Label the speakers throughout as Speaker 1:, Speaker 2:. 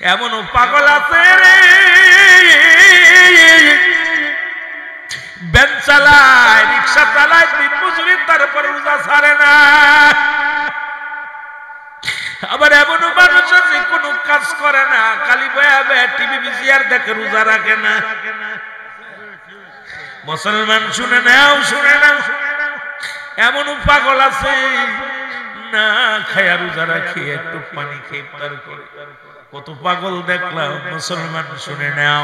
Speaker 1: এমনও পাগল আছে রে, ভ্যান চালায়, রিক্সা চালায়, দিন মজুরি, তারপর রোজা ছাড়ে না। আবার এমনও মানুষ আছে কোনো কাজ করে না, খালি বয়া বয়া টিভি বিসিআর দেখে, রোজা রাখে না। মুসলমান শুনে নাও, শুনে নাও, এমনও পাগল আছে না খায়া রোজা রাখি, একটু পানি খেয়ে ইফতার করে। কত পাগল দেখলাম। মুসলমান শুনে নাও,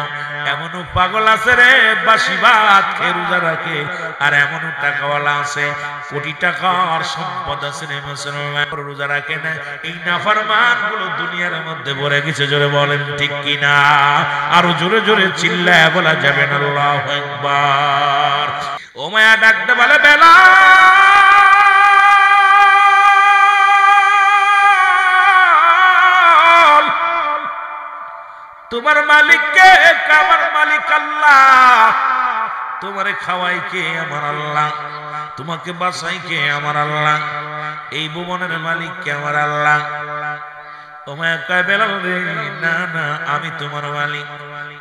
Speaker 1: এমনও পাগল আছে রে বাসি ভাত খেয়ে রোজা রাখে। আর এমনও টাকাওয়ালা আছে, কোটি টাকার সম্পদ আছে রে, মুসলমান রোজা রাখে না। এই নাফরমান গুলো দুনিয়ার মধ্যে ভরে গেছে। জোরে বলেন ঠিক কিনা? আরো জোরে জোরে চিল্লায় বলা যাবে না আল্লাহু আকবার। ও মায়া ডাকতে বলে, বেলাল, তোমার মালিক কে? আমার মালিক আল্লাহ। তোমারে খাওয়াই কে? আমার আল্লাহ। তোমাকে বাঁচাই কে? আমার আল্লাহ। এই ভুবনের মালিক কে? আমার আল্লাহ। তোমায় কয়, বেলাল রে, না না, আমি তোমার মালিক।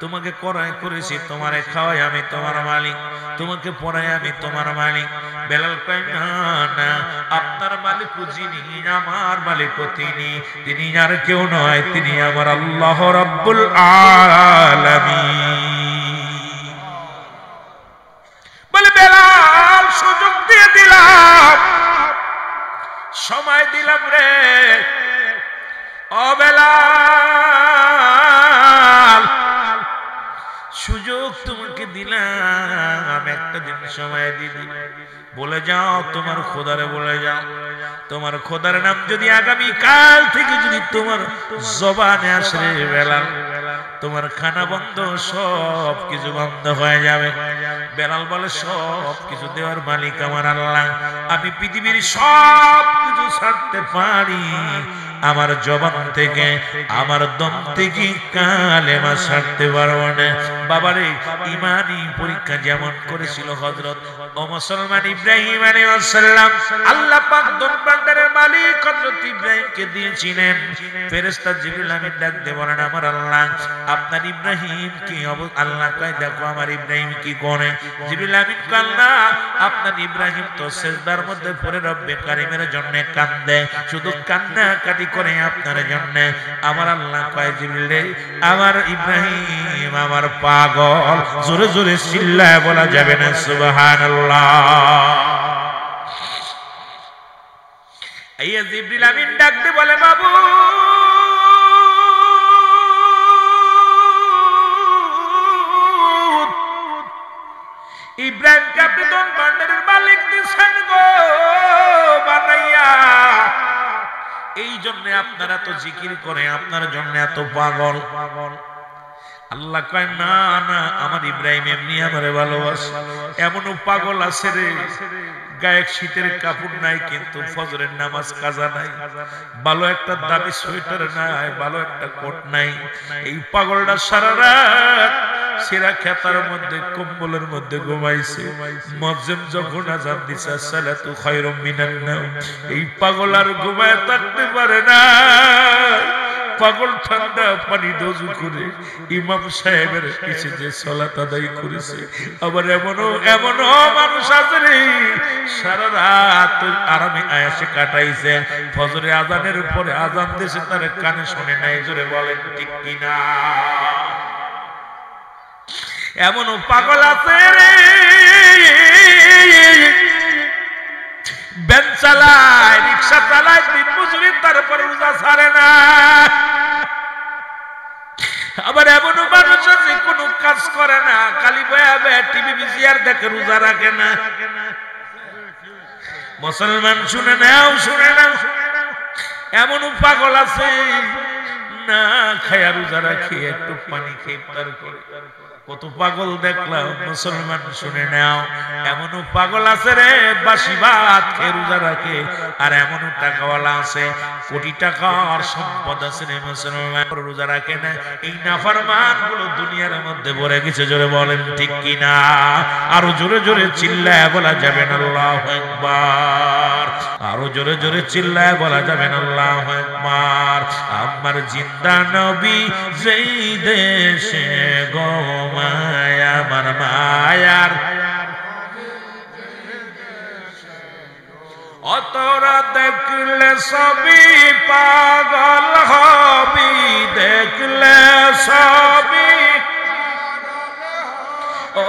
Speaker 1: তোমাকে করাই করেছি, তোমারে খাওয়াই আমি তোমার মালিক, তোমাকে পড়াই আমি তোমার মালিক। বেলাল কয়, না না, আপনার মালিক যিনি, আমার মালিক তিনি, তিনি আর কেউ নয়, তিনি আমার আল্লাহ রাব্বুল আলামিন। বলে, বেলাল, সুযোগ দিয়ে দিলাম, সময় দিলাম রে। ও বেলাল, সুযোগ তোমাকে দিলাম, একটা দিন সময় দিবি। বলে যাও তোমার খোদারে, বলে যাও তোমার খোদার নাম যদি আগামী কাল থেকে যদি তোমার জবানে আসে বেলাল, তোমার খানা বন্ধ, সব কিছু বন্ধ হয়ে যাবে। বেলাল বলে, সব কিছু দেওয়ার মালিক আমার আল্লাহ। আমি পৃথিবীর সব কিছু ছাড়তে পারি, আমার জবান থেকে, আমার দম থেকে কালেমা ছাড়তে পারবো না। বাবারে, ইমানি পরীক্ষা যেমন করেছিল হযরত ও মুসলমান ইব্রাহিম আলাইহিস সালাম, আল্লাহ পাক দরবারের মালিক হযরত ইব্রাহিমকে দিয়েছিলেন। ফেরেশতা জিবরিল আমিন ডাক দিয়ে বলেন, আমার আল্লাহ, আপনার ইব্রাহিম কি? আল্লাহ কয়, দেখো আমার ইব্রাহিম কি করে। জিবরিল আমিন কয়, আল্লাহ, আপনার ইব্রাহিম তো সিজদার মধ্যে পড়ে রব্বে কারীমের জন্য কান্দে, শুধু কান্নাকাটি করে আপনার জন্য। আমার আল্লাহ কয়, জিবরিল রে, আমার ইব্রাহিম আমার পাগল। জোরে জোরে চিল্লায় বলা যাবে না সুবহানাল্লাহ। এই জিবরিল আমিন ডাক দিয়ে বলে, বাবু, ইব্রাহিমকে আপনি ধন ভান্ডারের মালিক দিচ্ছেন গো বানাইয়া, এই জন্য আপনারা তো জিকির করে, আপনার জন্য এত পাগল। আল্লাহ কয়, না না, আমার ইব্রাহিম এমনি আমারে ভালোবাসে। এমনও পাগল আছে রে, গায়ে শীতের কাপড় নাই, কিন্তু ফজরের নামাজ কাজা নাই, ভালো একটা দামি সোয়েটার নাই, ভালো একটা কোট নাই। এই পাগলটা সারা রাত সেরা খেতার মধ্যে, কম্বলের মধ্যে ঘুমাইছে। মুয়াজ্জিন যখন আযান দিছে, সালাতু খায়রুম মিনান নাওম, এই পাগল আর ঘুমায় থাকতে পারে না। পাগল ঠান্ডা পানি দজু করে ইমাম সাহেবের পিছে যে সালাত আদায় করেছে। আবার এমনও মানুষ আছে রে, সারা রাত আরামে আয়েশে কাটাইছে, ফজরে আজানের পরে আজান দিয়েছে, তার কানে শুনে নাই। জোরে বলেন ঠিক কিনা? এমনও পাগল আছে রে, ভ্যান চালায়, রিক্সা চালায়, দিন মজুরি, তারপর রোজা ছাড়ে না। আবার এমনও মানুষ আছে কোনো কাজ করে না, খালি বয়া বয়া টিভি বিসিআর দেখে, রোজা রাখে না। মুসলমান শুনে নাও, শুনে নাও, এমনও পাগল আছে না খায়া রোজা রাখি, একটু পানি খেয়ে ইফতার করে। কত পাগল দেখলাম মুসলমান, শুনে নাও। এমনও পাগল আছে রে বাসি ভাত খেয়ে রোজা রাখে, আর এমনও টাকাওয়ালা আছে কোটি টাকার সম্পদ আছে রে মুসলমান, রোজা রাখে না। এই নাফরমান গুলো দুনিয়ার মধ্যে ভরে গেছে, জোরে বলেন ঠিক কিনা? আরো জোরে জোরে চিল্লায় বলা যাবে না আল্লাহু আকবার, আরো জোরে জোরে চিল্লায় বলা যাবে না আল্লাহু আকবার। আমার জিন্দা নবী যেই দেশে গো মায়া, আমার মায়ার অতরা দেখলে সবই পাগল হবি, দেখলে সবই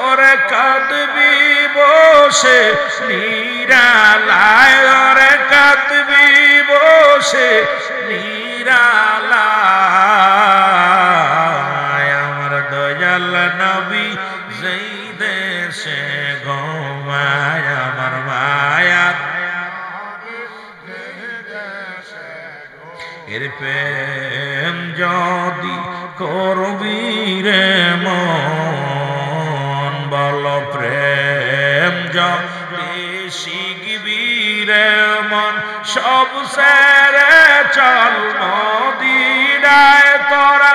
Speaker 1: ওরে কাঁদবি বসে নিরালায়, ওরে কাঁদবি বসে নিরালায়। আমার দয়াল নবী যেই দেশে গো মায়া, আমার মায়া এর প্রেম যদি করবি রে মন, বল প্রেম যদি শিখবি রে মন, সব সেরে চল মদিনায় তোরা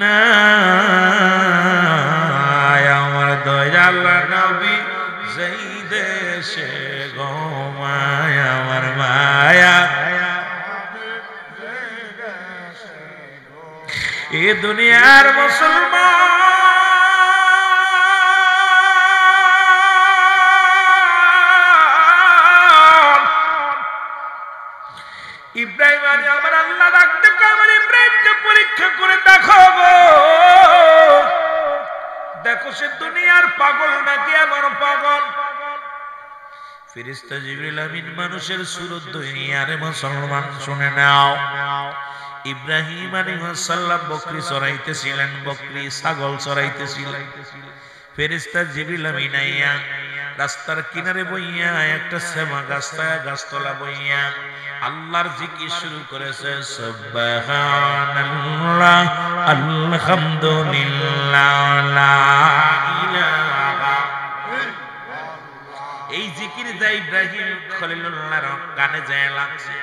Speaker 1: না। আমার দয়াল নবী যেই দেশে গো মায়া, আমার মায়া এ দুনিয়ার মুসলমান। ইব্রাহিম আলী আমার আল্লাহ ডাকতে, আমার ইব্রাহিমকে পরীক্ষা করে দেখো গো, দেখো সে দুনিয়ার পাগল নাকি আমার পাগল। ফেরেশতা জিবরিল আমিন মানুষের সুরত ধরিয়া, আরে মুসলমান শুনে নাও। ইব্রাহিম আলাইহিস সালাম বকরি চড়াইতেছিলেন, বকরি ছাগল চড়াইতেছিলেন। ফেরেশতা জিবরিল আমিন আইয়া রাস্তার কিনারে বইয়া, একটা সেমা গাছতলা বইয়া আল্লাহর জিকির শুরু করেছে। সুবহানাল্লাহ, আলহামদুলিল্লাহ, লা ইলাহা। এই জিকির যা ইব্রাহিম খলিলুল্লাহর কানে যায় লাগছে,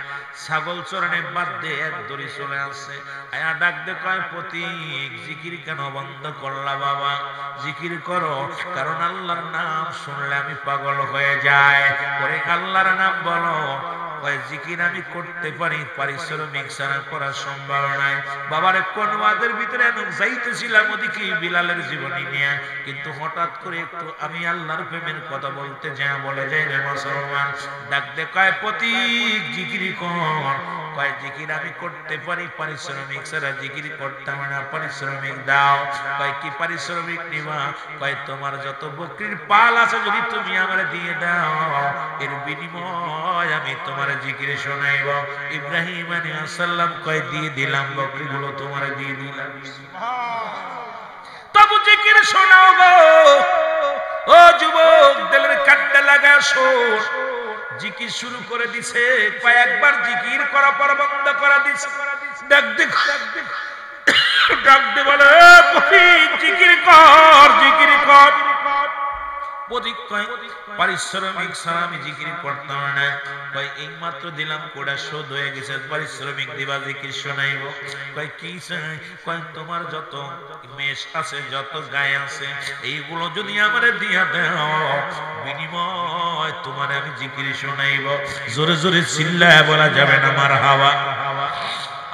Speaker 1: ছাগল চরণে বাদ দিয়ে এক দড়ি চলে আসছে। আয়া ডাক দে কয়, পথিক জিকির কেন বন্ধ করলা বাবা? জিকির করো, কারণ আল্লাহর নাম শুনলে আমি পাগল হয়ে যায়। পরে আল্লাহর নাম বলো। জিকির আমি করতে পারি, পারিশ্রমিক ছাড়া করা সম্ভব নয়। বাবারে কোন ওয়াদের ভিতরে যাইতেছিলাম ওদিকে বিলালের জীবনী নিয়ে, কিন্তু হঠাৎ করে একটু আমি আল্লাহর প্রেমের কথা বলতে যা বলে যাই রে মুসলমান। ডাকতে কয়, পথিক জিকির কর। কয় জিকির আমি করতে পারি, পারিশ্রমিক ছাড়া জিকির করতাম না, পারিশ্রমিক দাও। কয় কি পারিশ্রমিক নিবা? কয় তোমার যত বকরির পাল আছে যদি তুমি আমারে দিয়ে দাও, এর বিনিময় আমি তোমার জিকির শোনাইব। ইব্রাহিম আলাইহিস সালাম কয় দিয়ে দিলাম, বকরিগুলো তোমারে দিয়ে দিলাম, তবু জিকির শোনাও গো। ও যুবক, দিলের কাটতে লাগা শোন। জিকির শুরু করে দিছে, কয়েকবার জিকির করা পর বন্ধ করা দিছে। ডাক দে বলে, জিকির কর, জিকির কর। পারিশ্রমিক ছাড়া আমি জিকির করতাম না। কয় এই মাত্র দিলাম, কোটা শোধ হয়ে গেছে, পারিশ্রমিক দিবা, জিকির শোনাইব। কয় কি চাই? কয় তোমার যত মেষ আছে, যত গায়ে আছে, এইগুলো যদি আমারে দিয়া দাও, বিনিময় তোমার আমি জিকির শোনাইব। জোরে জোরে চিল্লায় বলা যাবে না মারহাবা?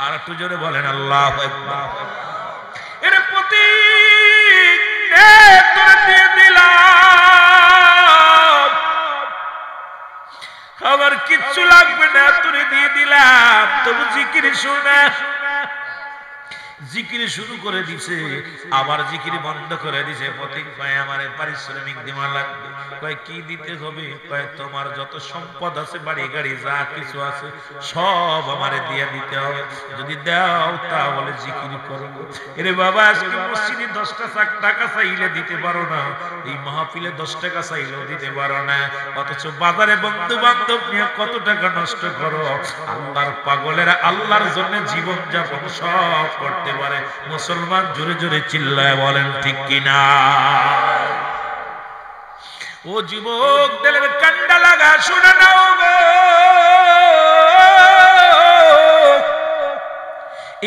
Speaker 1: আর একটু জোরে বলেন আল্লাহু আকবার। এর প্রতি তোরে দিয়ে দিলাম, আমার কিচ্ছু লাগবে না, তোরে দিয়ে দিলাম, তবু জিকির শোনা। জিকির শুরু করে দিছে, আবার জিকির বন্ধ করে দিছে। প্রতীক ভাই আমারে পারিশ্রমিক দেওয়া লাগবে। কয় কি দিতে হবে? কয় তোমার যত সম্পদ আছে, বাড়ি গাড়ি যা কিছু আছে, সব আমারে দিয়ে দিতে হবে। যদি দাও তাহলে জিকির করবো। এরে বাবা, আজকে মসজিদে 10 টাকা চাইলে দিতে পারো না, এই মাহফিলে 10 টাকা চাইলেও দিতে পারো না, অথচ বাজারে বন্ধু বান্ধব নিয়ে কত টাকা নষ্ট করো। আল্লাহর পাগলেরা আল্লাহর জন্য জীবন যাপন সব করতে এবারে মুসলমান জোরে জোরে চিল্লায় বলেন ঠিক কিনা? ও যুবক দিলের কান্ডা লাগা শুনে নাও গো,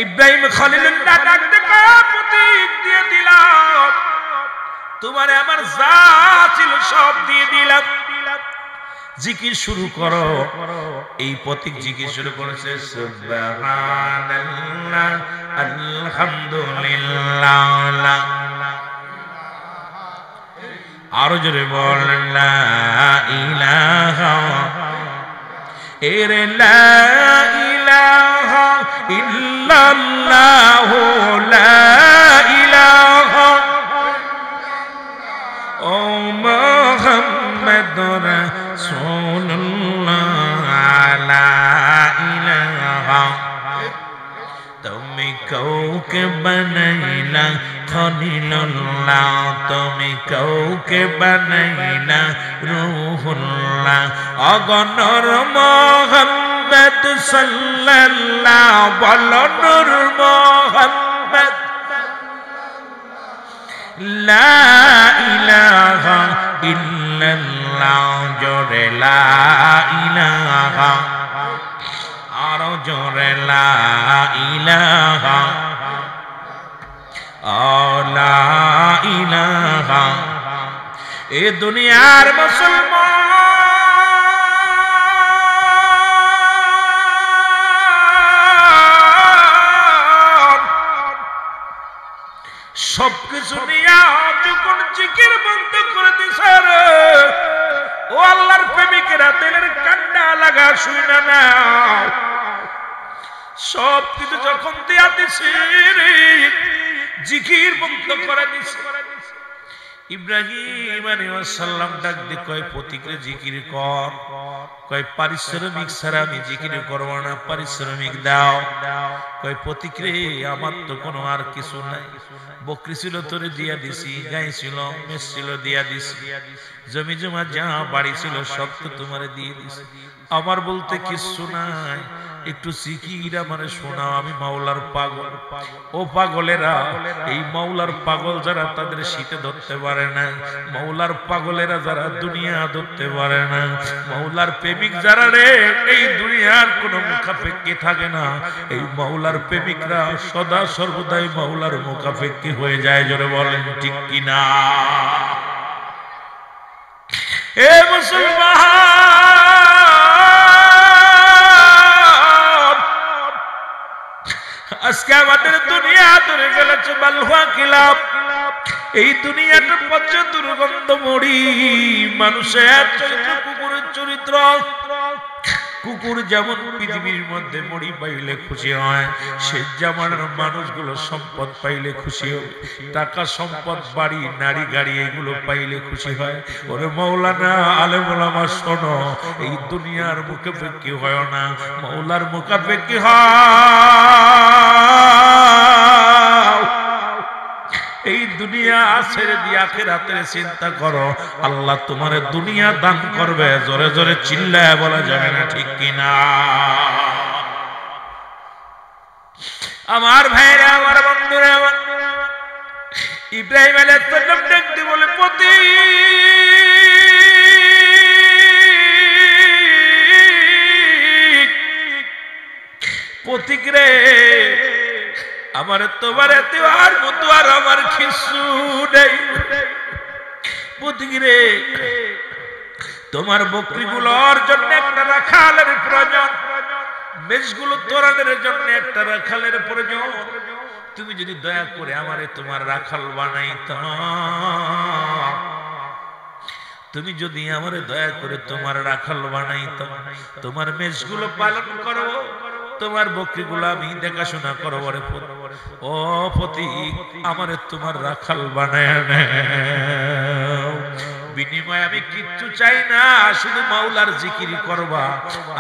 Speaker 1: ইব্রাহিম খলিলুল্লাহ ডাক দেখো প্রতীক দিয়ে দিলাম, তোমারে আমার যা ছিল সব দিয়ে দিলাম, জিকির শুরু করো। এই প্রতীক জিকির শুরু করেছে সুবহানাল্লাহ আলহামদুলিল্লাহ, আরো জোরে বলেন লা ইলাহা ইল্লাল্লাহ, লা ইলাহা ইল্লাল্লাহ, লা ইলাহা ও মুহাম্মাদুর রাসূলুল্লাহ, লা ইলাহা। তুমি কাউকে বানাইলা খলিলুল্লাহ, তুমি কাউকে বানাইলা রূহুল্লাহ, অগণর মুহাম্মদ সাল্লাল্লাহ, বলো নূর মুহাম্মদ, লা ইলাহা ইল্লাল্লাহ, জোরে লা ইলাহা, আরো জোরে লা ইলাহা লা ইলাহা। এ দুনিয়ার মুসলমান সবকিছু নিয়া যখন জিকির বন্ধ করে দিছে রে, ও আল্লাহর প্রেমিকেরা দিলের কান্না লাগা শুনে নাও, সব কিছু যখন দিয়া দিছে রে, জিকির বন্ধ করে দিছে। ইব্রাহিম আলাইহিস সালাম ডাক দিয়ে কয় প্রতিক্রে জিকির কর, কয় পারিশ্রমিক ছাড়া আমি জিকির করব না, পারিশ্রমিক দাও। কয় প্রতিক্রে আমার তো কোনো আর কিছু নাই, বকরি ছিল তোরে দিয়া দিছি, গাই ছিল মেষ ছিল দিয়া দিছি, জমি জমা যা বাড়ি ছিল সব তো তোমারে দিয়ে দিছি, আমার বলতে কিছু নাই, একটু জিকির আমারে শোনাও, আমি মাওলার পাগল। ও পাগলেরা, এই মাওলার পাগল যারা তাদের শীতে ধরতে পারে না, মাওলার পাগলেরা যারা দুনিয়া ধরতে পারে না, মাওলার প্রেমিক যারা রে, এই দুনিয়ার কোনো মুখাপেক্ষী থাকে না, এই মাওলার প্রেমিকরা সদা সর্বদাই মাওলার মুখাপেক্ষী হয়ে যায়। জোরে বলেন ঠিক কিনা? এ মুসলমান, আজকে আমাদের দুনিয়া ধরে ফেলেছে বালুয়া কিলাপ, এই দুনিয়াটা পর্য দুর্গন্ধ মরি, মানুষের চরিত্র কুকুরের চরিত্র। কুকুর যেমন পৃথিবীর মধ্যে মরি পাইলে খুশি হয়, সে জামানার মানুষগুলো সম্পদ পাইলে খুশি হয়, টাকা সম্পদ বাড়ি নারী গাড়ি এগুলো পাইলে খুশি হয়। ওরে মাওলানা আলেম ওলামা শোনো, এই দুনিয়ার মুখাপেক্ষী হয় না, মাওলার মুখাপেক্ষী হয়। এই দুনিয়া ছেড়ে দিয়ে আখিরাতের চিন্তা করো, আল্লাহ তোমারে দুনিয়া দান করবে। জোরে জোরে চিল্লায় বলা যাবে না ঠিক কিনা? আমার ভাইরা, আমার বন্ধুরা, ইব্রাহিম আলাইহিস সালাম দেখতে বলে প্রতীক রে, আমার তোমার দেওয়ার মতো আর আমার কিছু নেই। প্রতীক রে, তোমার বকরিগুলোর জন্য একটা রাখালের প্রয়োজন, মেষগুলো তোরানের জন্য একটা রাখালের প্রয়োজন। তুমি যদি দয়া করে আমারে তোমার রাখাল বানাইতা, তুমি যদি আমারে দয়া করে তোমার রাখাল বানাইতা, তোমার মেষগুলো পালন করো, তোমার বকরিগুলো আমি দেখাশোনা করব। ও প্রতীক, আমারে তোমার রাখাল বানায় নাও, বিনিময়ে আমি কিচ্ছু চাই না, শুধু মাওলার জিকির করবা।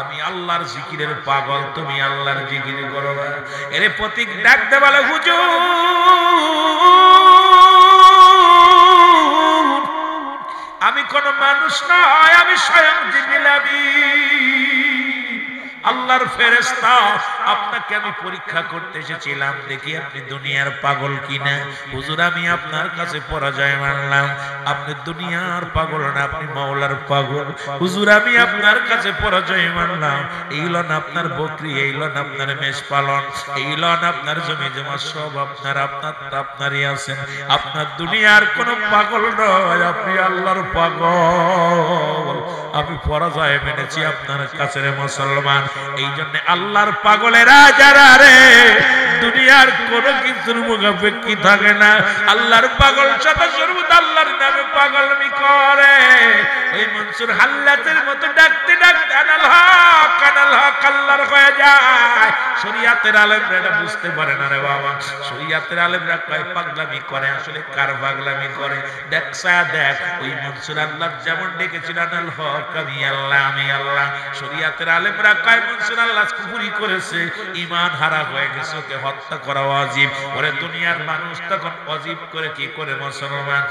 Speaker 1: আমি আল্লাহর জিকিরের পাগল, তুমি আল্লাহর জিকির করবা। এরে প্রতীক ডাক দে বলে, হুজুর আমি কোন মানুষ নয়, আমি স্বয়ং জিবরিল আমিন। আল্লাহর ফেরেশতা আপনাকে আমি পরীক্ষা করতে এসেছিলাম দেখি আপনি দুনিয়ার পাগল কিনা। হুজুর আমি আপনার কাছে পরাজয় মানলাম, আপনি দুনিয়ার পাগল না, আপনি মাওলার পাগল। হুজুর আমি আপনার কাছে পরাজয় মানলাম, এই লন আপনার বকরি, এই লন আপনার মেষ পালন, এই লন আপনার জমি জমা সব আপনারই আছেন। আপনার দুনিয়ার কোন পাগল নয়, আপনি আল্লাহর পাগল। আমি পরাজয় মেনেছি আপনার কাছে রে মুসলমান। এই জন্য আল্লাহর পাগলেরা যারা রে দুনিয়ার কোন কিছুর মুখাপেক্ষী থাকে না। আল্লাহর পাগল সদা সর্বদা আল্লাহর নামে পাগলামি করে। ওই মনসুর হাল্লাতের মতো ডাকতে ডাকতে আনাল হক আল্লাহর হয়ে যায়। শরীয়তের আলেমরা এটা বুঝতে পারে না রে বাবা। শরীয়তের আলেমরা কয় পাগলামি করে, আসলে কার পাগলামি করে দেখছা দেখ। ওই মনসুর আল্লাহ যেমন ডেকেছিল আনাল হক আমি আল্লাহ আমি আল্লাহ, শরীয়তের আলেমরা কয় মনসুর আল্লাহ কুফরি করেছে, ঈমান হারা হয়ে গেছে, ওকে হত্যা করা ওয়াজিব। ওরে দুনিয়ার মানুষ তখন ওয়াজিব করে কি করে মুসলমান?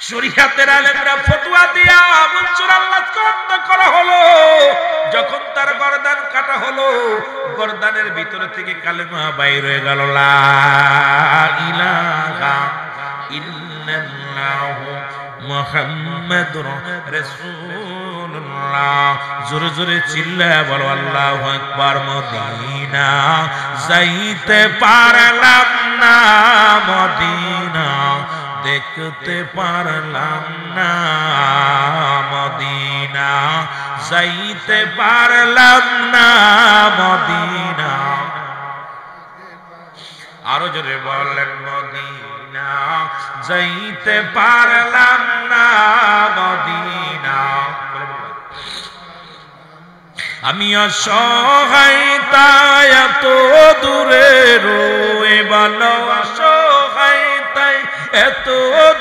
Speaker 1: শরীয়তের আলেমরা ফতোয়া দিয়া মনসুর আল্লাহ হত্যা করা হলো। যখন তার গর্দান কাটা হলো, গর্দানের ভিতর থেকে কালেমা বাইর হয়ে গেল, লা ইলাহা ইল্লাল্লাহু মুহাম্মাদুর রাসূলুল্লাহ। জোরে জোরে চিল্লায়া বলো আল্লাহু আকবার। মদিনা যাইতে পারলাম না, মদিনা দেখতে পারলাম না, মদিনা যাইতে পারলাম না, মদিনা। আরো জোরে বলেন মদিনা যাইতে পারলাম না, মদিনা। আমি অসহায় তাই এত দূরে রয়ে, বলো অসহায় তাই এত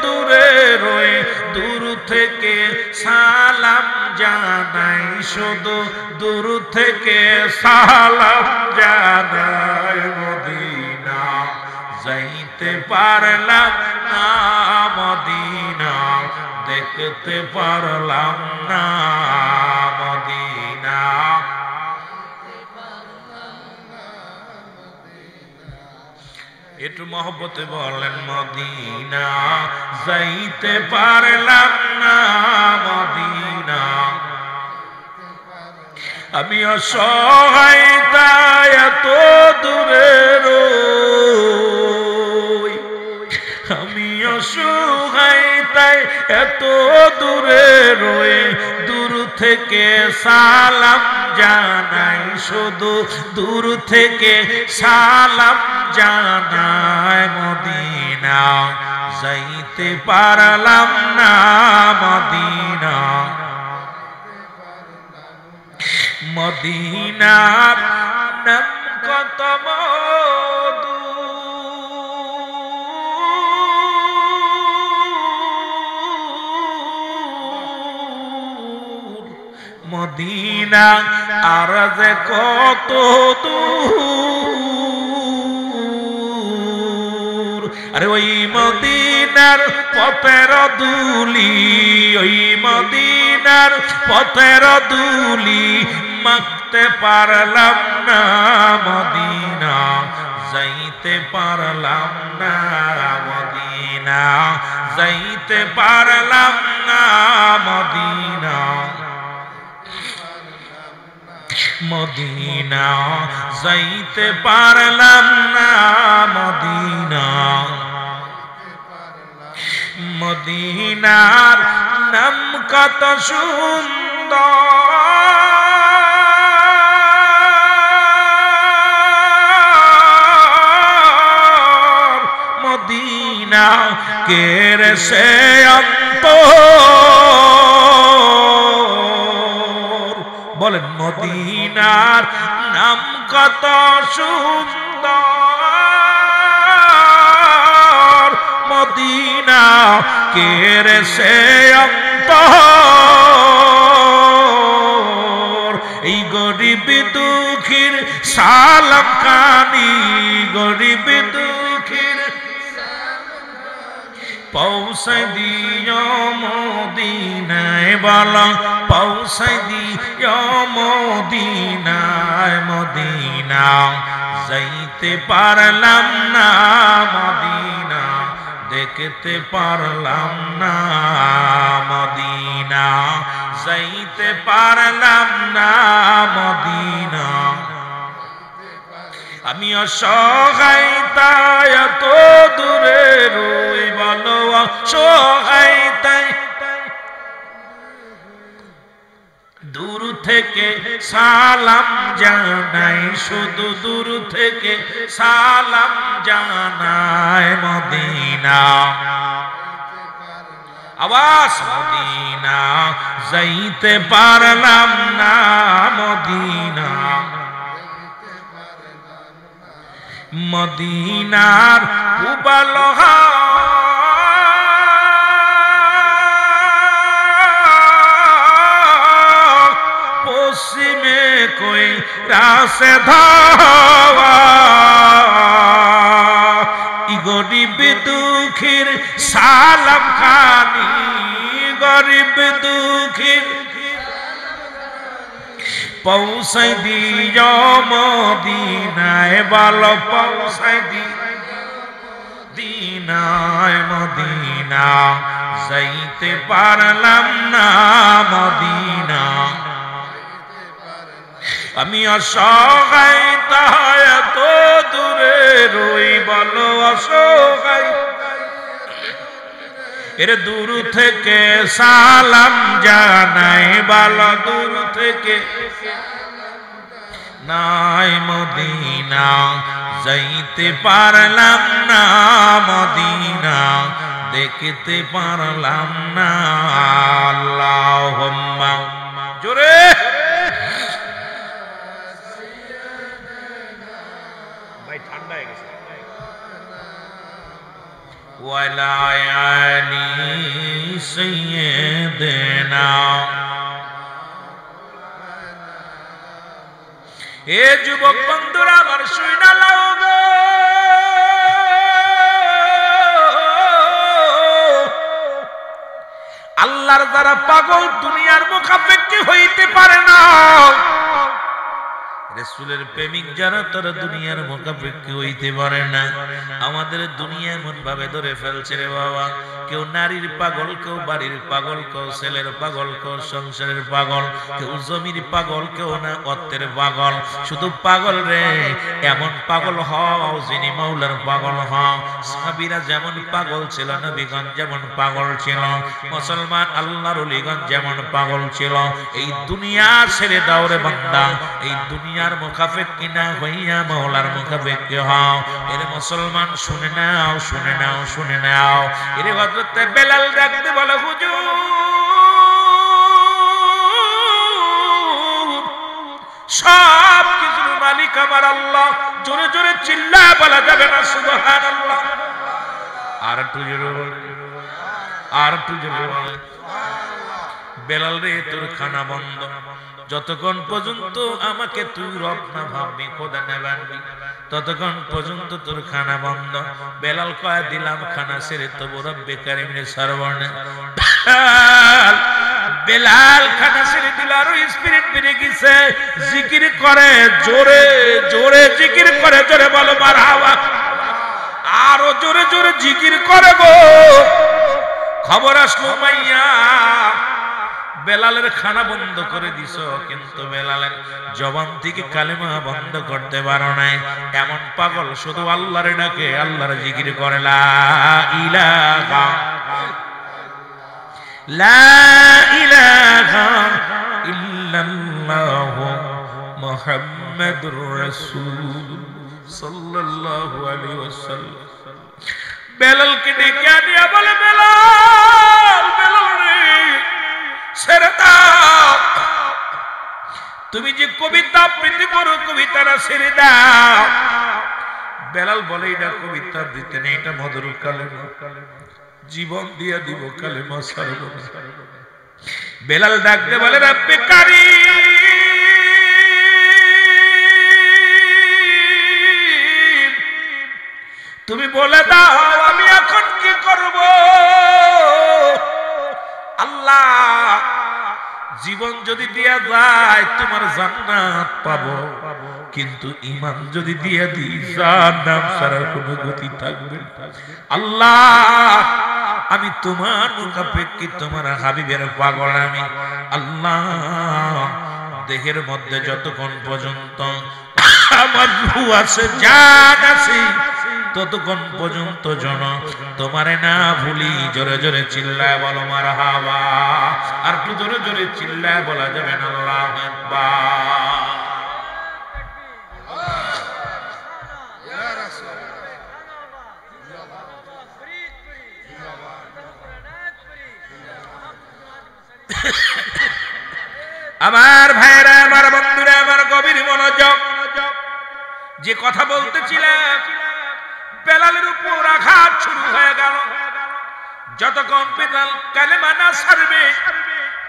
Speaker 1: দূরে রয়ে, দূর থেকে সালাম জানাই, শুধু দূর থেকে সালাম জানাই। মদিনা যাইতে পারলাম না, মদিনা দেখতে পারলাম না, মদিনা। একটু মহব্বতে বলেন মদিনা যাইতে পারলাম না, মদিনা। আমি অসহায় তাই এত দূরে রই, আমি অসহায় তাই এত দূরে রই, দূর থেকে সালাম জানাই, শুধু দূর থেকে সালাম জানাই। মদিনা যাইতে পারলাম না, মদিনা। মদিনার নাম কত মধু, মদিনা আর যে কত দূর। আরে ওই মদিনার পথের ধুলি, ওই মদিনার পথের ধুলি মাখতে পারলাম না, মদিনা যাইতে পারলাম না, মদিনা যাইতে পারলাম না, মদিনা। মদিনা যাইতে পারলাম না, মদিনা। মদিনার নাম কত সুন্দর, মদিনা কেরে সে অন্তর। বলেন মদিনার নাম কত সুন্দর, মদিনা কেরে সে অন্তর। এই গরিব দুঃখীর সালাম কানি, গরিব দুঃখীর পৌঁছাই দিও মদিনায় বলো পৌঁছাই দিও মদিনায় মদিনা যাইতে পারলাম না মদিনা দেখতে পারলাম না মদিনা যাইতে পারলাম না মদিনা আমি অসহায় তাই এত দূরে রই বলো অসহায় তাই দূর থেকে সালাম জানাই শুধু দূর থেকে সালাম জানাই মদিনা আওয়াজ মদিনা যাইতে পারলাম না মদিনা মদিনার উবালহা পশ্চিমে কই রাসে ধাওয়া ই গরিব দুঃখীর সালাম খানি গরিব দুঃখীর পৌঁছাই দিও মদিনায় বলো পৌঁছাই দিনায় মদিনা যাইতে পারলাম না মদিনা আমি অসহায় তাই এত দূরে রই বলো অসহায় এর দূর থেকে সালাম জানাই বলো দূর থেকে নাই মদিনা যাইতে পারলাম না মদিনা দেখতে পারলাম না আল্লাহুম্মা জোরে ভাই ঠান্ডা হয়ে গেছে ওয়ালা আলি সাইয়্যিদিনা এ যুবক বন্ধুরা আমার শুইনা লাও গো আল্লাহর দ্বারা পাগল দুনিয়ার মুখাপেক্ষী হইতে পারে না রাসূলের প্রেমিক যারা তারা দুনিয়ার মুখাপেক্ষী হইতে পারে না আমাদের দুনিয়া এমন ভাবে ধরে ফেলছে রে বাবা কেউ নারীর পাগল কেউ বাড়ির পাগল কেউ ছেলের পাগল কেউ সংসারের পাগল কেউ জমির পাগল কেউ না অর্থের পাগল শুধু পাগল রে এমন পাগল হও যিনি মাওলার পাগল হও সাহাবীরা যেমন পাগল ছিল নবীগণ যেমন পাগল ছিল মুসলমান আল্লাহর ওলিগণ যেমন পাগল ছিল এই দুনিয়া ছেড়ে দাও রে বান্দা এই দুনিয়ার মুখাপেক্ষী না হইয়া মাওলার মুখাপেক্ষী হও এর মুসলমান শুনে নাও শুনে নাও শুনে নাও এর হযরত বেলাল ডাকতে বলে হুজুর সব কিছুর মালিক আমার আল্লাহ জোরে জোরে চিল্লা বলা যাবে না সুবহানাল্লাহ আর একটু জোরে আর একটু জোরে বেলাল রে তোর খানা বন্ধ যতক্ষণ পর্যন্ত আমাকে তুই রব না ভাববি খোদা না মানবি ততক্ষণ পর্যন্ত তোর খানা বন্ধ বেলাল কয় দিলাম খানা ছেড়ে তবু রব্বে কারীমের সরবর্ণে বেলাল খানা ছেড়ে দিল আর স্পিরিট বেড়ে গেছে জিকির করে জোরে জোরে জিকির করে জোরে বলো মারহাবা আরো জোরে জোরে জিকির করে গো খবর আসলো মাইয়া বেলালের খানা বন্ধ করে দিছ কিন্তু বেলালের জবান থেকে কালেমা বন্ধ করতে পারো নাই এমন পাগল শুধু আল্লাহর ডাকে আল্লাহর জিকির করে লা ইলাহা ইল্লাল্লাহ মুহাম্মাদুর রাসূল সাল্লাল্লাহু আলাইহি ওয়াসাল্লাম বেলালকে ডেকে আনিয়া বলে বেলাল বেলাল রে ছেড়ে দাও তুমি যে কবিতা আবৃত্তি করো কবিতাটা ছেড়ে দাও বেলাল বলে এটা কবিতা আবৃত্তি নেই এটা মধুর কালেমা জীবন দিয়া দিব কালেমা ছাড়ব না বেলাল ডাকতে বলে রব্বে কারীম তুমি বলে দাও আমি এখন কি করব জীবন যদি দিয়া যায় তোমার জান্নাত পাবো, কিন্তু ঈমান যদি দিয়া দিই জাহান্নাম ছাড়ার কোনো গতি থাকবে না। আল্লাহ আমি তোমার মুখাপেক্ষী, তোমার হাবিবের পাগল আমি। আল্লাহ দেহের মধ্যে যতক্ষণ পর্যন্ত আমার রূহ আছে, জান আছে, ততক্ষণ পর্যন্ত জন তোমারে না ভুলি। জোরে জোরে চিল্লায় বলো মারহাবা। আর একটু জোরে জোরে চিল্লায় বলা যাবে না আল্লাহু আকবার। আমার ভাইরা, আমার বন্ধুরা, আমার গভীর মনোযোগ। যে কথা বলতেছিলাম, বেলালের উপর আঘাত শুরু হয়ে গেল। যতক্ষণ বেলাল কালেমা না ছাড়বে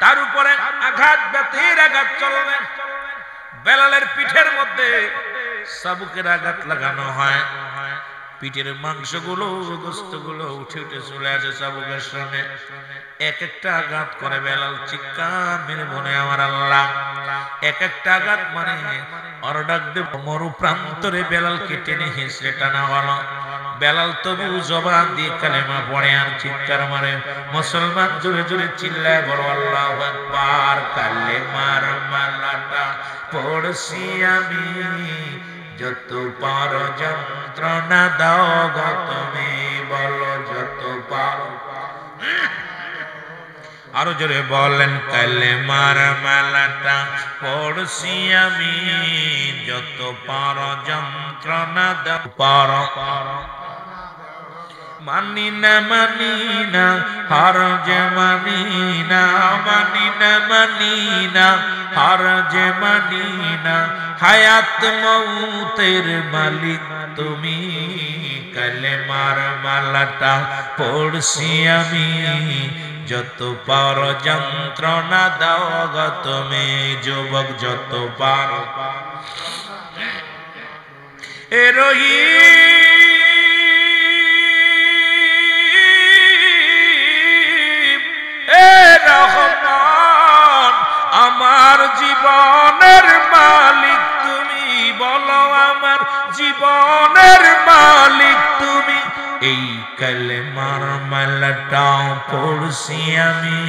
Speaker 1: তার উপরে আঘাত, ব্যথের আঘাত চলবে। বেলালের পিঠের মধ্যে চাবুকের আঘাত লাগানো হয়, পিঠের মাংসগুলো, গোস্তগুলো উঠে উঠে চলে আসে চাবুকের সামনে। এক একটা আঘাত করে বেলাল চিৎকার মেরে বলে আমার আল্লাহ। এক একটা আঘাত মানে মরু প্রান্তরে বেলালকে টেনে হেসে টানা হলো। বেলাল তবু জবান দিয়ে কালেমা পড়ে আর চিৎকার মারে। মুসলমান জোরে জোরে চিল্লায় বড় আল্লাহু আকবার। কালেমার মালাটা পড়ছি আমি, যত পারো যন্ত্রণা দাও গো তুমি, বলো যত পারো। আরো জোরে বলেন কালেমার মালাটা পড়ছি আমি, যত পারো যন্ত্রণা দাও পারো। মানি না মানি না হার যে মানি না, মানি না মানি না হার যে মানি না, হায়াত মৌতের মালিক তুমি। কালেমার মালাটা পড়ছি আমি, যত পারো যন্ত্রণা দাও গো তুমি, যুবক যত পারো। এ রহিম, এ রহমান, আমার জীবনের মালিক তুমি, বলো আমার জীবনের মালিক তুমি। এই কালেমার মালাটা পড়ছি আমি,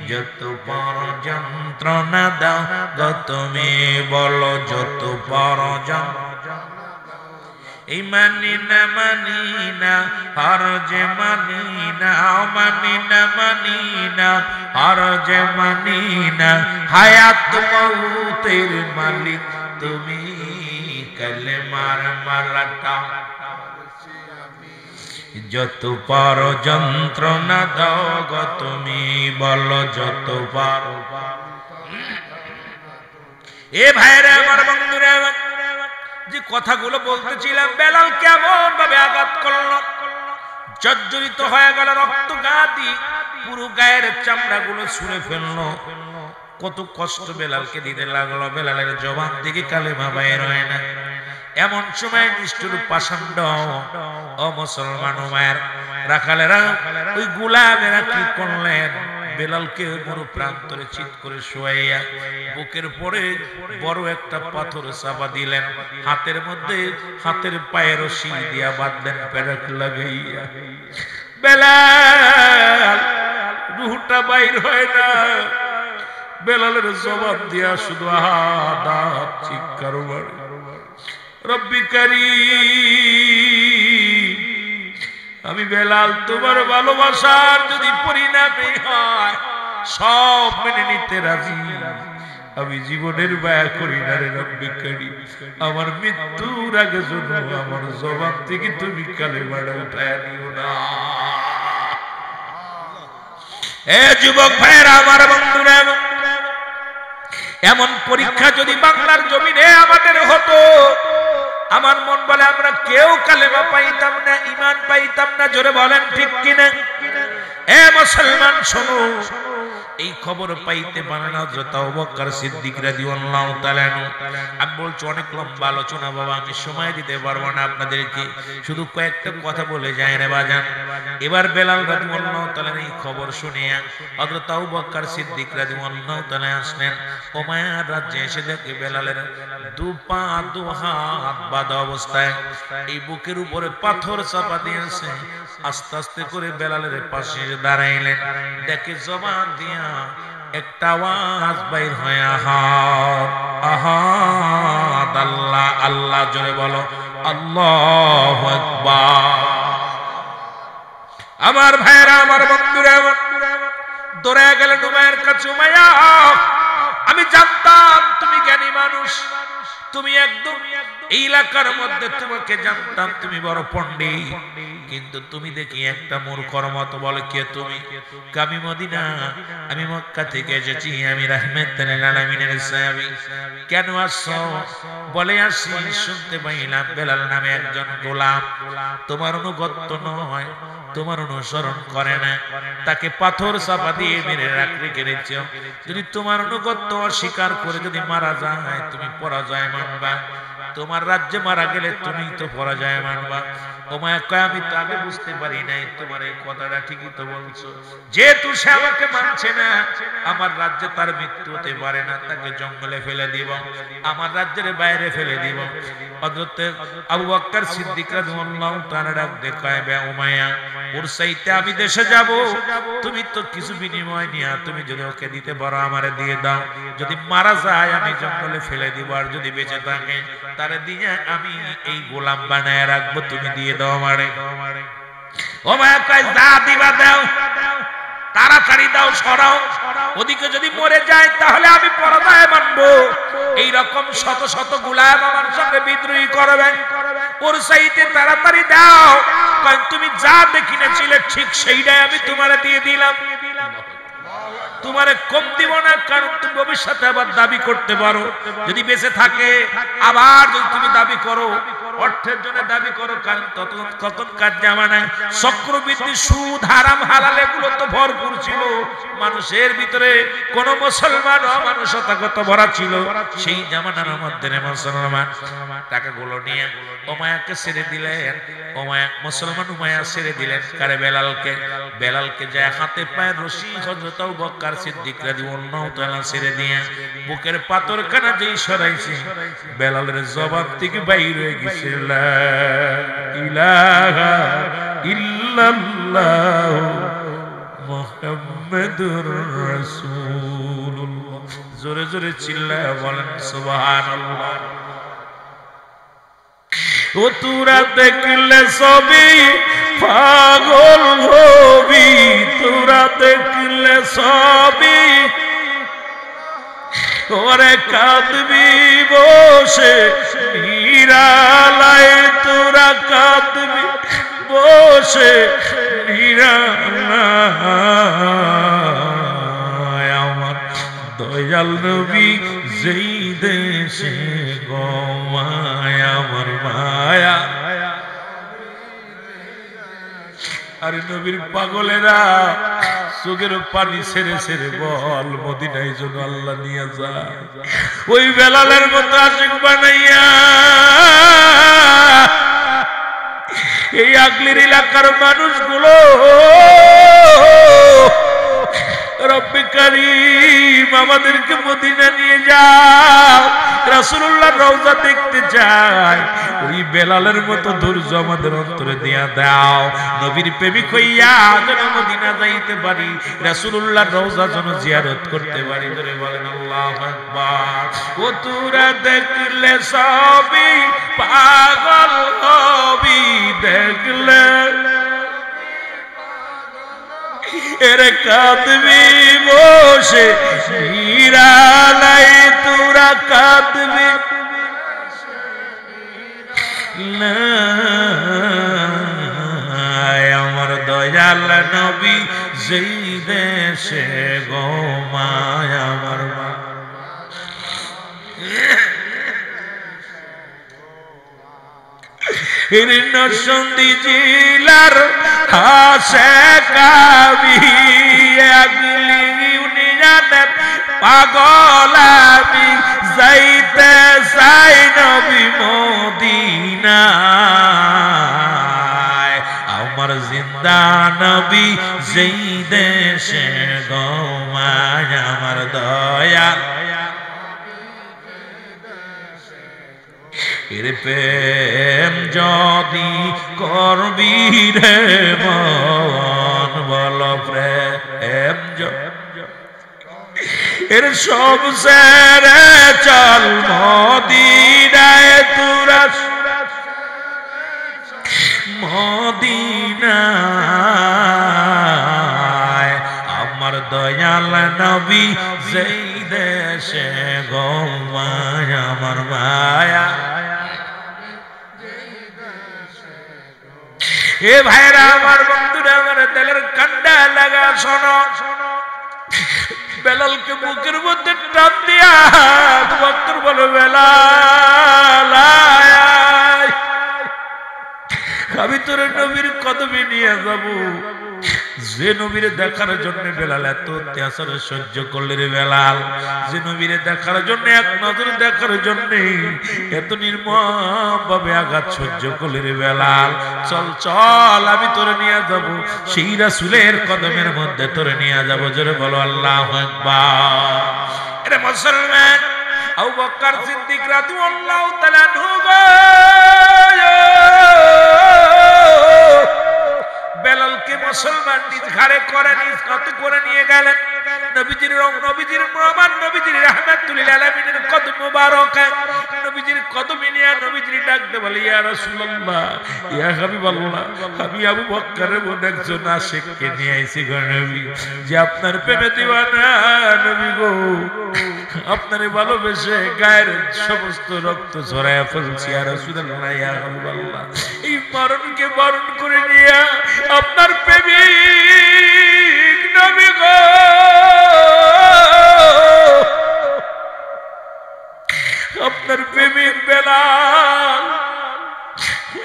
Speaker 1: যত পারো যন্ত্রণা দাও গো তুমি, বলো যত পারো যন্ত্রণা। এই মানি না মানি না হার যে মানি না, মানি না মানি না হার যে মানি না, হায়াত মৌতের মালিক তুমি। কালেমার মালাটা যত পারো যন্ত্রণা দাও গো তুমি, বলো যত পারো। এ ভাইরা, আমার বন্ধুরা, যে কথাগুলো বলতেছিলাম, বেলাল কেমন ভাবে আঘাত করলো, জর্জরিত হয়ে গেল, রক্ত গা দিয়ে পুরো গায়ের চামড়া গুলো ছুঁড়ে ফেললো। কত কষ্ট বেলালকে দিতে লাগলো। বেলালের জবান থেকে কালেমা বাইর হয় না। এমন সময় নিষ্ঠুর পাষণ্ড ও মুসলমান মায়ের রাখালেরা, ওই গোলামেরা কি করলেন, বেলালকে মরু প্রান্তরে চিৎ করে শোয়াইয়া বুকের পরে বড় একটা পাথর চাপা দিলেন। হাতের মধ্যে হাতের পায়ের রশি দিয়া বাঁধলেন পেরেক লাগাইয়া। বেলাল রুহটা বাইর হয় না। বেলালের জবাব দিয়া শুধু আদা চিৎকার মারে, রব্বি কারীম, আমি বেলাল তোমার ভালোবাসার যদি পরিণামে হয় সব মেনে নিতে রাজি। আমি জীবনের ব্যয় করি না রে রব্বি কারীম, আমার মৃত্যুর আগে জন্য আমার জবাব থেকে তুমি কালেমাটা উঠায় নিও না। এ যুবক ভাইরা, আমার বন্ধুরা, এমন পরীক্ষা যদি বাংলার জমিনে আমাদের হতো, আমার মন বলে আমরা কেউ কালেমা পাইতাম না, ঈমান পাইতাম না। জোরে বলেন ঠিক কিনা? এ মুসলমান শোনো, এই খবর পাইতে বানানো হযরত আবু বকর সিদ্দিক রাদিয়াল্লাহু তাআলা আনহু। আমি বলছি অনেক লম্বা আলোচনা বাবা, আমি সময় দিতে পারবো না আপনাদেরকে, শুধু কয়েকটা কথা বলে যায় রে বাজান। এবার বেলাল রাদিয়াল্লাহু তাআলা এই খবর শুনিয়া হযরত আবু বকর সিদ্দিক রাদিয়াল্লাহু তাআলা আসলেন। উমাইয়ার রাজ্যে এসে দেখে বেলালের দু পা দু হাত বাঁধা অবস্থায়, এই বুকের উপরে পাথর চাপা দিয়েছে। আস্তে আস্তে করে বেলালের পাশে দাঁড়াইলেন, দেখে জবান দিয়া একটা আওয়াজ বাইর হয়, আহাদ আহাদ, আল্লাহ আল্লাহ, জোরে বলো আল্লাহু আকবার। আমার ভাইরা, আমার বন্ধুরা, দৌড়ে গেলেন উমাইয়ার কাছে। উমাইয়া, আমি জানতাম তুমি জ্ঞানী মানুষ, তুমি একদম এই এলাকার মধ্যে তোমাকে জানতাম তুমি বড় পণ্ডিত, কিন্তু তুমি দেখি একটা মূর্খর মতো। বলে কে তুমি? আমি মদিনা, আমি মক্কা থেকে এসেছি, আমি রাহমাতুল লিল আলামিনের সাহাবী। কেন আসছো? বলে আসি শুনতে পাইলাম বেলাল নামে একজন গোলাম তোমার অনুগত নয়, তোমার অনুসরণ করে না, তাকে পাথর চাপা দিয়ে মেরে রেখে গেছ। যদি তোমার অনুগত অস্বীকার করে যদি মারা যায় তুমি পরাজয় মানবা, তোমার রাজ্যে মারা গেলে তুমি তো পরাজয় মানবা। উমাইয়া কয়, আমি তো আগে বুঝতে পারি নাই, তোমার এই কথাটা ঠিকই তো বলছো। যেহেতু সে আমাকে মানছে না, আমার রাজ্যে তার মৃত্যু হতে পারে না, তাকে জঙ্গলে ফেলে দিব, আমার রাজ্যের বাইরে ফেলে দিব। হযরত আবু বকর সিদ্দিক রাদিয়াল্লাহু তাআলা ডাক দেখায়, বে উমাইয়া, ওর চাইতে আমি দেশে যাব, তুমি তো কিছু বিনিময় নিয়া তুমি যদি ওকে দিতে পারো আমারে দিয়ে দাও, যদি মারা যায় আমি জঙ্গলে ফেলে দিব, আর যদি বেঁচে থাকে তারে দিয়ে আমি এই গোলাম বানায় রাখবো, তুমি দিয়ে দাও আমারে। উমাইয়া কয়, যা দিবা দাও, তাড়াতাড়ি দাও, সরাও, ওদিকে যদি মরে যায় তাহলে আমি পরাজয় মানবো। এই রকম শত শত গোলাম আমার সঙ্গে বিদ্রোহী করবে, ওর চাইতে তাড়াতাড়ি দাও। কারণ তুমি যা দেখিনেছিলে ঠিক সেইটাই আমি তোমারে দিয়ে দিলাম, তোমারে কম দিব না, কারণ তুমি ভবিষ্যতে আবার দাবি করতে পারো, যদি বেঁচে থাকে আবার যদি তুমি দাবি করো, অর্থের জন্য দাবি করো, কারণ তখনকার জামানায় চক্রবৃদ্ধি, সুদ, হারাম, হালাল এগুলো তো ভরপুর ছিল, মানুষের ভিতরে কোন মুসলমান অমানুষতাগত ভরা ছিল। সেই জামানার মধ্যে মুসলমান টাকাগুলো নিয়ে উমাইয়াকে ছেড়ে দিলেন। মুসলমান উমাইয়া ছেড়ে দিলেন কারে? বেলালকে। বেলালকে যায় হাতে পায়ে রশি হযরত আবু বকর সিদ্দিক রাদিয়াল্লাহু তাআলা ছেড়ে দিয়ে বুকের পাথরখানা যেই সরাইছে, বেলালের জবান থেকে বাইর হয়ে গেছে, লা ইলাহা ইল্লাল্লাহ মুহাম্মাদুর রাসূলুল্লাহ। জোরে জোরে চিল্লায়া বলেন সুবহানাল্লাহ। ও তোরা দেখলে সবই পাগল হবি, তোরা দেখলে সবই ওরে কাঁদবি বসে নিরালায়, তোরা কাঁদবি বসে নিরালায়। আমার দয়াল নবী যেই দেশে গমায়, আমার মায়া আর নবীর পাগলেরা চোখের পানি ছেড়ে ছেড়ে বল মদিনায় যেন আল্লাহ নিয়ে যায়। ওই বেলালের মতো আশিক বানাইয়া এই আগলির এলাকার মানুষগুলো রব্বে কারীম আমাদেরকে মদিনা নিয়ে যাও, রাসূলুল্লাহর রওজা দেখতে চাই। ওই বেলালের মতো ধৈর্য আমাদের অন্তরে দিয়া দাও, নবীর প্রেমিক হইয়া যেন মদিনা যাইতে পারি, রাসূলুল্লাহর রওজা যেন জিয়ারত করতে পারি। ধরে বলেন আল্লাহু আকবার। ও তোরা দেখলে সবই পাগল হবি, দেখলে এরে কাঁদবি বসে নিরালায়, তোরা কাঁদবি আমার দয়াল নবী যেই দেশে গোমায়, আমার নরসিংদী জেলার হাসে কাবি আগলি জানেন পাগল আমি যাইতে চাই নবী মদিনায় আমার জিন্দা নবী যেই দেশে গোমায় আমার দয়াল এর প্রেম যদি করবি রে মন বল প্রেম এর সব সেরে চল মদিনায় তুরা মদিনায় আমার দয়াল নবী যেই দেশে গোমায় আমার মায়া এ ভাইরা আমার বন্ধুরা আমার দিলের কান্ডা লাগা শোনো বেলালকে বুকের মধ্যে টান দিয়া বক্তর বলো বেলাল আমি তোর নবীর কদমে নিয়ে যাব যে নবীরে দেখার জন্য বেলাল এত অত্যাচার সহ্য করলে রে বেলাল যে নবীরে দেখার জন্য এক নজর দেখার জন্য এত নির্মম ভাবে আঘাত সহ্য করলে রে বেলাল চল চল আমি তোরে নিয়ে যাব সেই রাসূলের কদমের মধ্যে তোরে নিয়ে যাব জোরে বলো আল্লাহু আকবার আরে মুসলমান আবু বকর সিদ্দিক রাদিয়াল্লাহু তাআলা আনহু বেলালকে মুসলমান নিজ ঘরে করে নিজ কত করে নিয়ে গেলেন নবীজির আমার নবীজির রাহমাতুল লিল আলামিনের কদম মুবারকে নবীজির কদমে নিয়ে নবীজি ডাকতে বলে ইয়া রাসূলুল্লাহ ইয়া হাবিবাল্লাহ আমি আবু বকরের মধ্যে একজন আশিককে নিয়ে আইছি গো নবী যে আপনার প্রেমে দিওয়ানা নবী গো আপনারে ভালোবেসে গায়ের সমস্ত রক্ত ঝরায়া ফেলছি ইয়া রাসূলুল্লাহ ইয়া হাবিবাল্লাহ এই মরণকে বরণ করে নিয়ে আপনার প্রেমিক নবী গো আপনার প্রেমিক বেলাল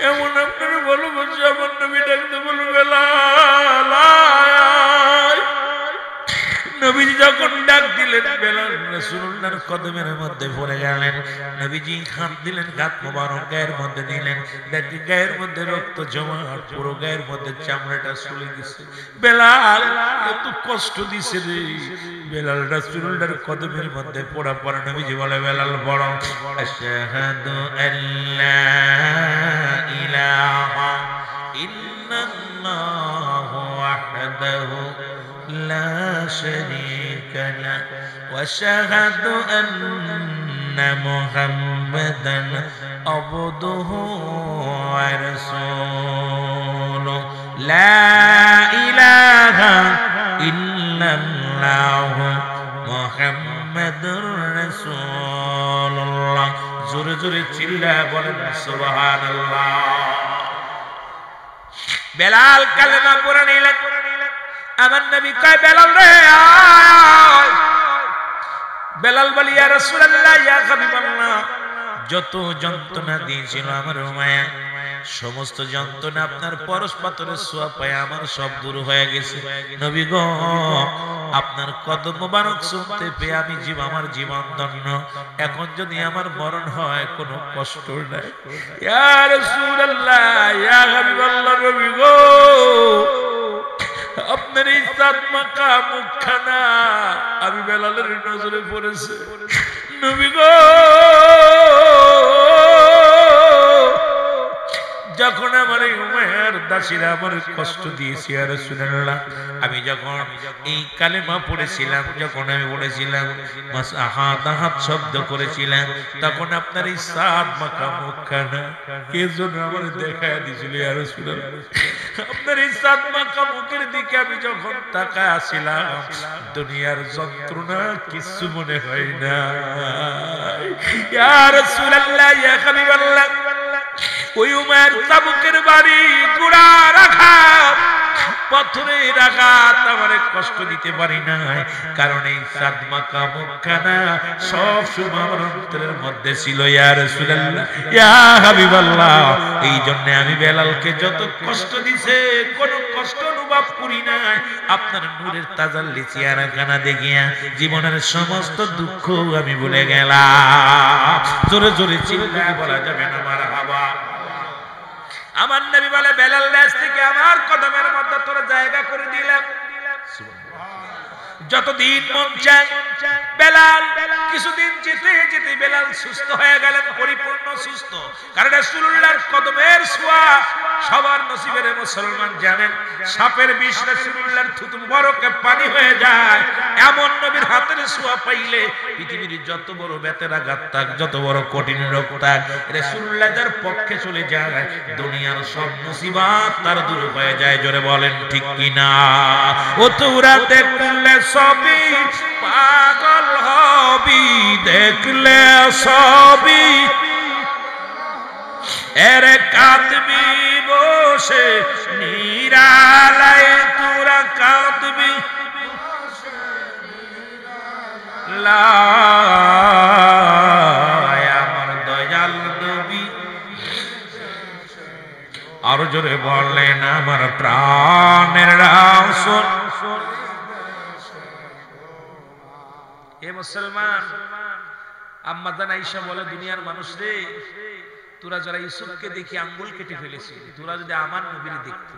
Speaker 1: এমন আপনার ভালোবাসে আমার নবী ডাকতে বলো বেলাল নবীজি যখন ডাক দিলেন বেলাল রাসূলুল্লাহর কদমের মধ্যে পড়ে গেলেন নবীজি হাত দিলেন হাত মোবারক গায়ের মধ্যে দিলেন দেখি গায়ের মধ্যে রক্ত জমা পুরো গায়ের মধ্যে চামড়াটা চলে গেছে বেলাল এত কষ্ট দিছে রে বেলাল রাসূলুল্লাহর কদমের মধ্যে পড়া পড়া নবীজি বলে বেলাল বড় আশহাদু আল্লা ইলাহা ইল্লাল্লাহু ওয়াহদাহু لا شريك له واشهد ان محمدا عبده ورسوله لا اله الا الله محمد رسول الله জোরে জোরে চিল্লায় বলেন সুবহানাল্লাহ বেলাল কালেমা পড়ে নিলেন আমার নবী কয় বেলাল রে বেলাল বলি ইয়া রাসূলুল্লাহ ইয়া হাবিবাল্লাহ যত যন্ত্রণা দিয়েছিল আমার মায়া সমস্ত যন্ত্রণা আপনার পরশ পাথরের ছোঁয়া পায় আমার সব দূর হয়ে গেছে নবী গো আপনার কদম মোবারক শুনতে পেয়ে আমি আমার জীবন ধন্য এখন যদি আমার মরণ হয় কোনো কষ্ট নাই ইয়া রাসূলুল্লাহ ইয়া হাবিবাল্লাহ নবী গো আপনার এই সাত মাকা মুখখানা আমি বেলালের নজরে পড়েছে নবী গো যখন আমার এই উমাইয়ার দাসীরা আমার কষ্ট দিয়েছে ইয়া রাসূলুল্লাহ আমি যখন এই কালেমা পড়েছিলাম যখন আমি বলেছিলাম মাসআহাদাহাত শব্দ করেছিলাম তখন আপনার এই সাত মাকা মুখখানা কে জন্য আমার দেখায় দিয়েছিল ইয়া রাসূলুল্লাহ আপনার এই সাত মাকা মুখের দিকে আমি যখন তাকায় আসিলাম দুনিয়ার যন্ত্রণা কিছু মনে হয় না ইয়া রাসূলুল্লাহ ইয়া হাবিবাল্লাহ ওই উমার তাবুকের বাড়ি গুড়া রাখা পাথরের আঘাত আমারে কষ্ট দিতে পারি না, কারণ এই সাদমাকা মুখখানা সব সময় আমার অন্তরের মধ্যে ছিল ইয়া রাসূলুল্লাহ ইয়া হাবিবাল্লাহ। এই জন্য আমি বেলালকে যত কষ্ট দিছে কোনো কষ্ট অনুভব করি না। আপনার নূরের তাজাল্লি চেহারাখানা দেখিয়া জীবনের সমস্ত দুঃখ আমি ভুলে গেলাম। জোরে জোরে চিল্লায় বলা যাবে না মারহাবা। আমার নবী বলে বেলাল দেশ থেকে আমার কদমের মধ্যে তোরা জায়গা করে দিলাম। যতদিন মন চায় বেলাল, কিছুদিন যেতে যেতে বেলাল সুস্থ হয়ে গেলেন, পরিপূর্ণ সুস্থ। কারণ রাসূলুল্লাহর কদমের ছোঁয়া সবার নসিবের মুসলমান জানেন। সাপের বিষ রাসূলুল্লাহর থুতু মুবারকে পানি হয়ে যায়। এমন নবীর হাতের ছোঁয়া পাইলে পৃথিবীর যত বড় বেতের আঘাত থাক, যত বড় কঠিন রোগ থাক, রাসূলুল্লাহর পক্ষে চলে যায়। দুনিয়ার সব মুসিবত তার দূর হয়ে যায়। জোরে বলেন ঠিক কিনা? ও তোরা দেখলে সবই পাগল হবি, দেখলে সবই এর কাঁদবি বসে নিরালায়, তোরা কাঁদবি আমার দয়াল নবী। আরো জোরে বললেন আমার প্রাণের রাসূল। এ মুসলমান, আম্মা জান আয়েশা বলে দুনিয়ার মানুষ রে, তোরা যারা ইউসুফকে দেখি আঙ্গুল কেটে ফেলেছি, তোরা যদি আমার নবীর দেখতে,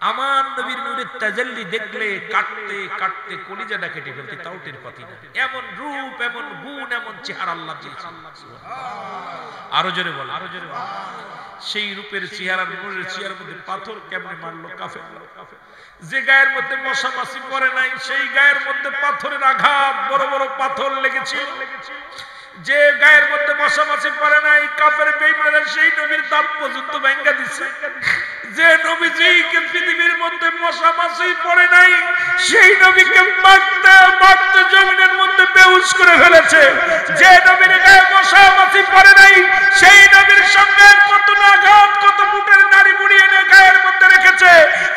Speaker 1: আমার নবীর নূরের তাজাল্লি দেখলে কাটতে কাটতে কলিজাটা কেটে ফেলতে তাও টের পাতি না। এমন রূপ, এমন গুণ, এমন চেহারা আল্লাহ দিয়েছেন। আরো জোরে বল, আরো জোরে বল। সেই রূপের চেহারার নূরের চেহারার মধ্যে পাথর কেমনে মারলো কাফের। যে গায়ের মধ্যে মশা মাছি পড়ে নাই, সেই গায়ের মধ্যে পাথরের আঘাত, বড় বড় পাথর লেগেছিল। যে গায়ের মধ্যে মশা মাছি পড়ে নাই, কাফের বেঈমানরা সেই নবীর দাঁত পর্যন্ত ভেঙে দিছে। যে নবীজিকে পৃথিবীর মধ্যে মশা মাছি পড়ে নাই, সেই নবীকে মারতে মারতে জমিনের মধ্যে বেহুশ করে ফেলেছে। যে নবীর গায়ে মশা মাছি পড়ে নাই, সেই নবীর সঙ্গে কত আঘাত, কত বুটের নাড়ি মুড়ি এনে গায়ের মধ্যে রেখেছে।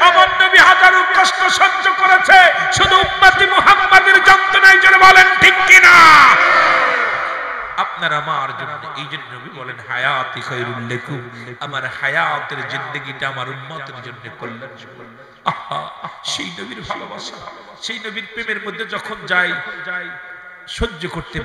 Speaker 1: আমার নবী হাজারো কষ্ট সহ্য করেছে শুধু উম্মতি মুহাম্মাদের যন্ত্রণায়। জোরে বলেন ঠিক কিনা? আপনার আমার জন্য, এই জন্য নবী বলেন হায়াতি খায়রুল লাকুম, আমার হায়াতের জিন্দেগিটা আমার উম্মতের জন্য কল্যাণ। আহা, সেই নবীর ভালোবাসা, সেই নবীর প্রেমের মধ্যে যখন যাই সহ্য করতে